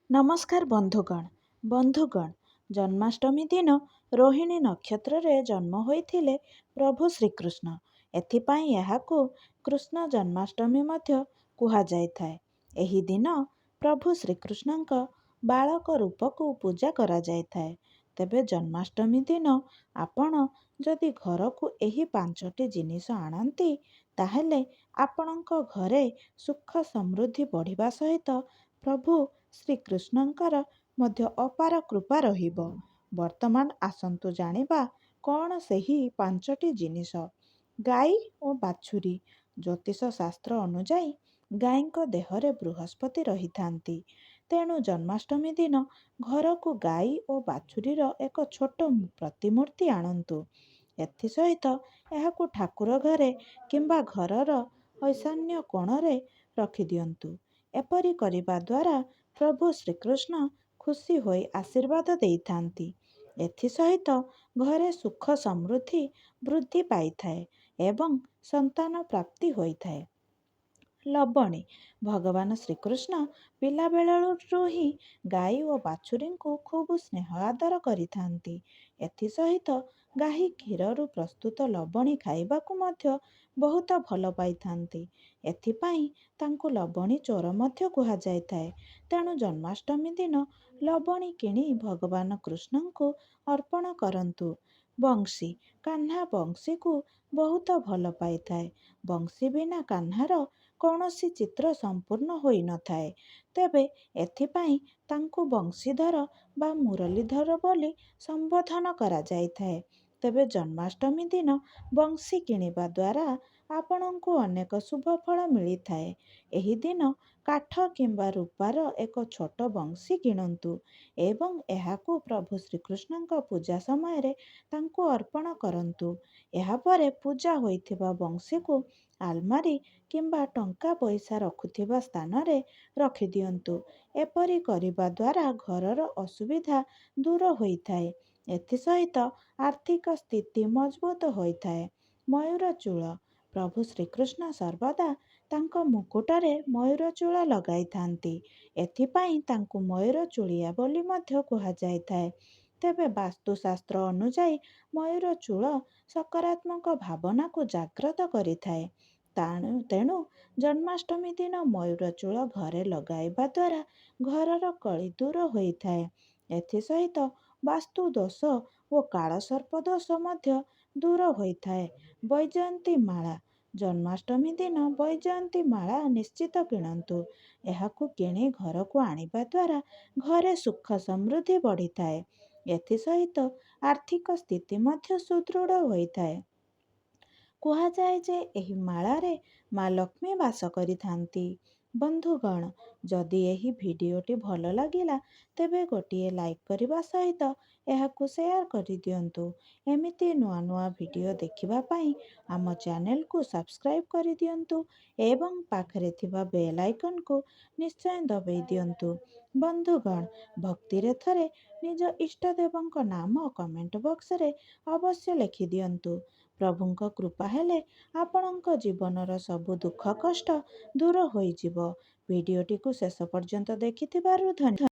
ନମସ୍କାର ବନ୍ଧୁଗଣ, ଜନ୍ମାଷ୍ଟମୀ ଦିନ ରୋହିଣୀ ନକ୍ଷତ୍ରରେ ଜନ୍ମ ହୋଇଥିଲେ ପ୍ରଭୁ ଶ୍ରୀକୃଷ୍ଣ। ଏଥିପାଇଁ ଏହାକୁ କୃଷ୍ଣ ଜନ୍ମାଷ୍ଟମୀ ମଧ୍ୟ କୁହାଯାଇଥାଏ। ଏହି ଦିନ ପ୍ରଭୁ ଶ୍ରୀକୃଷ୍ଣଙ୍କ ବାଳକ ରୂପକୁ ପୂଜା କରାଯାଇଥାଏ। ତେବେ ଜନ୍ମାଷ୍ଟମୀ ଦିନ ଆପଣ ଯଦି ଘରକୁ ଏହି 5ଟି ଜିନିଷ ଆଣନ୍ତି, ତାହେଲେ ଆପଣଙ୍କ ଘରେ ସୁଖ ସମୃଦ୍ଧି ବଢ଼ିବା ସହିତ ପ୍ରଭୁ ଶ୍ରୀକୃଷ୍ଣଙ୍କର ମଧ୍ୟ ଅପାର କୃପା ରହିବ। ବର୍ତ୍ତମାନ ଆସନ୍ତୁ ଜାଣିବା କ'ଣ ସେହି 5ଟି ଜିନିଷ। ଗାଈ ଓ ବାଛୁରୀ। ଜ୍ୟୋତିଷ ଶାସ୍ତ୍ର ଅନୁଯାୟୀ ଗାଈଙ୍କ ଦେହରେ ବୃହସ୍ପତି ରହିଥାନ୍ତି। ତେଣୁ ଜନ୍ମାଷ୍ଟମୀ ଦିନ ଘରକୁ ଗାଈ ଓ ବାଛୁରୀର ଏକ ଛୋଟ ପ୍ରତିମୂର୍ତ୍ତି ଆଣନ୍ତୁ। ଏଥିସହିତ ଏହାକୁ ଠାକୁର ଘରେ କିମ୍ବା ଘରର ଈଶାନ୍ୟ କୋଣରେ ରଖିଦିଅନ୍ତୁ। ଏପରି କରିବା ଦ୍ୱାରା ପ୍ରଭୁ ଶ୍ରୀକୃଷ୍ଣ ଖୁସି ହୋଇ ଆଶୀର୍ବାଦ ଦେଇଥାନ୍ତି। ଏଥିସହିତ ଘରେ ସୁଖ ସମୃଦ୍ଧି ବୃଦ୍ଧି ପାଇଥାଏ ଏବଂ ସନ୍ତାନ ପ୍ରାପ୍ତି ହୋଇଥାଏ। ଲବଣୀ। ଭଗବାନ ଶ୍ରୀକୃଷ୍ଣ ପିଲାବେଳରୁ ହିଁ ଗାଈ ଓ ବାଛୁରୀଙ୍କୁ ଖୁବ୍ ସ୍ନେହ ଆଦର କରିଥାନ୍ତି। ଏଥିସହିତ ଗାଈ କ୍ଷୀରରୁ ପ୍ରସ୍ତୁତ ଲବଣୀ ଖାଇବାକୁ ମଧ୍ୟ ବହୁତ ଭଲ ପାଇଥାନ୍ତି। ଏଥିପାଇଁ ତାଙ୍କୁ ଲବଣୀ ଚୋର ମଧ୍ୟ କୁହାଯାଇଥାଏ। ତେଣୁ ଜନ୍ମାଷ୍ଟମୀ ଦିନ ଲବଣୀ କିଣି ଭଗବାନ କୃଷ୍ଣଙ୍କୁ ଅର୍ପଣ କରନ୍ତୁ। ବଂଶୀ। କାହ୍ନା ବଂଶୀକୁ ବହୁତ ଭଲ ପାଇଥାଏ। ବଂଶୀ ବିନା କାହ୍ନାର କୌଣସି ଚିତ୍ର ସମ୍ପୂର୍ଣ୍ଣ ହୋଇନଥାଏ। ତେବେ ଏଥିପାଇଁ ତାଙ୍କୁ ବଂଶୀଧର ବା ମୁରଲୀଧର ବୋଲି ସମ୍ବୋଧନ କରାଯାଇଥାଏ। ତେବେ ଜନ୍ମାଷ୍ଟମୀ ଦିନ ବଂଶୀ କିଣିବା ଦ୍ୱାରା ଆପଣଙ୍କୁ ଅନେକ ଶୁଭ ଫଳ ମିଳିଥାଏ। ଏହି ଦିନ କାଠ କିମ୍ବା ରୂପାର ଏକ ଛୋଟ ବଂଶୀ କିଣନ୍ତୁ ଏବଂ ଏହାକୁ ପ୍ରଭୁ ଶ୍ରୀକୃଷ୍ଣଙ୍କ ପୂଜା ସମୟରେ ତାଙ୍କୁ ଅର୍ପଣ କରନ୍ତୁ। ଏହାପରେ ପୂଜା ହୋଇଥିବା ବଂଶୀକୁ ଆଲମାରୀ କିମ୍ବା ଟଙ୍କା ପଇସା ରଖୁଥିବା ସ୍ଥାନରେ ରଖିଦିଅନ୍ତୁ। ଏପରି କରିବା ଦ୍ୱାରା ଘରର ଅସୁବିଧା ଦୂର ହୋଇଥାଏ। ଏଥିସହିତ ଆର୍ଥିକ ସ୍ଥିତି ମଜବୁତ ହୋଇଥାଏ। ମୟୂର ଚୂଳ। ପ୍ରଭୁ ଶ୍ରୀକୃଷ୍ଣ ସର୍ବଦା ତାଙ୍କ ମୁକୁଟରେ ମୟୂର ଚୂଳ ଲଗାଇଥାନ୍ତି। ଏଥିପାଇଁ ତାଙ୍କୁ ମୟୂର ଚୂଳିଆ ବୋଲି ମଧ୍ୟ କୁହାଯାଇଥାଏ। ତେବେ ବାସ୍ତୁଶାସ୍ତ୍ର ଅନୁଯାୟୀ ମୟୂର ଚୂଳ ସକାରାତ୍ମକ ଭାବନାକୁ ଜାଗ୍ରତ କରିଥାଏ। ତେଣୁ ଜନ୍ମାଷ୍ଟମୀ ଦିନ ମୟୂର ଚୂଳ ଘରେ ଲଗାଇବା ଦ୍ୱାରା ଘରର କଳି ଦୂର ହୋଇଥାଏ। ଏଥିସହିତ ବାସ୍ତୁ ଦୋଷ ଓ କାଳସର୍ପ ଦୋଷ ମଧ୍ୟ ଦୂର ହୋଇଥାଏ। ବୈଜୟନ୍ତୀ ମାଳା। ଜନ୍ମାଷ୍ଟମୀ ଦିନ ବୈଜୟନ୍ତୀ ମାଳା ନିଶ୍ଚିତ କିଣନ୍ତୁ। ଏହାକୁ କିଣି ଘରକୁ ଆଣିବା ଦ୍ୱାରା ଘରେ ସୁଖ ସମୃଦ୍ଧି ବଢ଼ିଥାଏ। ଏଥିସହିତ ଆର୍ଥିକ ସ୍ଥିତି ମଧ୍ୟ ସୁଦୃଢ଼ ହୋଇଥାଏ। କୁହାଯାଏ ଯେ ଏହି ମାଳାରେ ମା ଲକ୍ଷ୍ମୀ ବାସ କରିଥାନ୍ତି। ବନ୍ଧୁଗଣ, ଯଦି ଏହି ଭିଡ଼ିଓଟି ଭଲ ଲାଗିଲା ତେବେ ଗୋଟିଏ ଲାଇକ୍ କରିବା ସହିତ ଏହାକୁ ସେୟାର କରିଦିଅନ୍ତୁ। ଏମିତି ନୂଆ ନୂଆ ଭିଡ଼ିଓ ଦେଖିବା ପାଇଁ ଆମ ଚ୍ୟାନେଲକୁ ସବସ୍କ୍ରାଇବ୍ କରିଦିଅନ୍ତୁ ଏବଂ ପାଖରେ ଥିବା ବେଲ୍ ଆଇକନ୍କୁ ନିଶ୍ଚୟ ଦବାଇ ଦିଅନ୍ତୁ। ବନ୍ଧୁଗଣ, ଭକ୍ତିରେ ଥରେ ନିଜ ଇଷ୍ଟଦେବଙ୍କ ନାମ କମେଣ୍ଟ ବକ୍ସରେ ଅବଶ୍ୟ ଲେଖିଦିଅନ୍ତୁ। ପ୍ରଭୁଙ୍କ କୃପା ହେଲେ ଆପଣଙ୍କ ଜୀବନର ସବୁ ଦୁଃଖ କଷ୍ଟ ଦୂର ହୋଇଯିବ। ଭିଡ଼ିଓଟିକୁ ଶେଷ ପର୍ଯ୍ୟନ୍ତ ଦେଖିଥିବାରୁ ଧନ୍ୟବାଦ।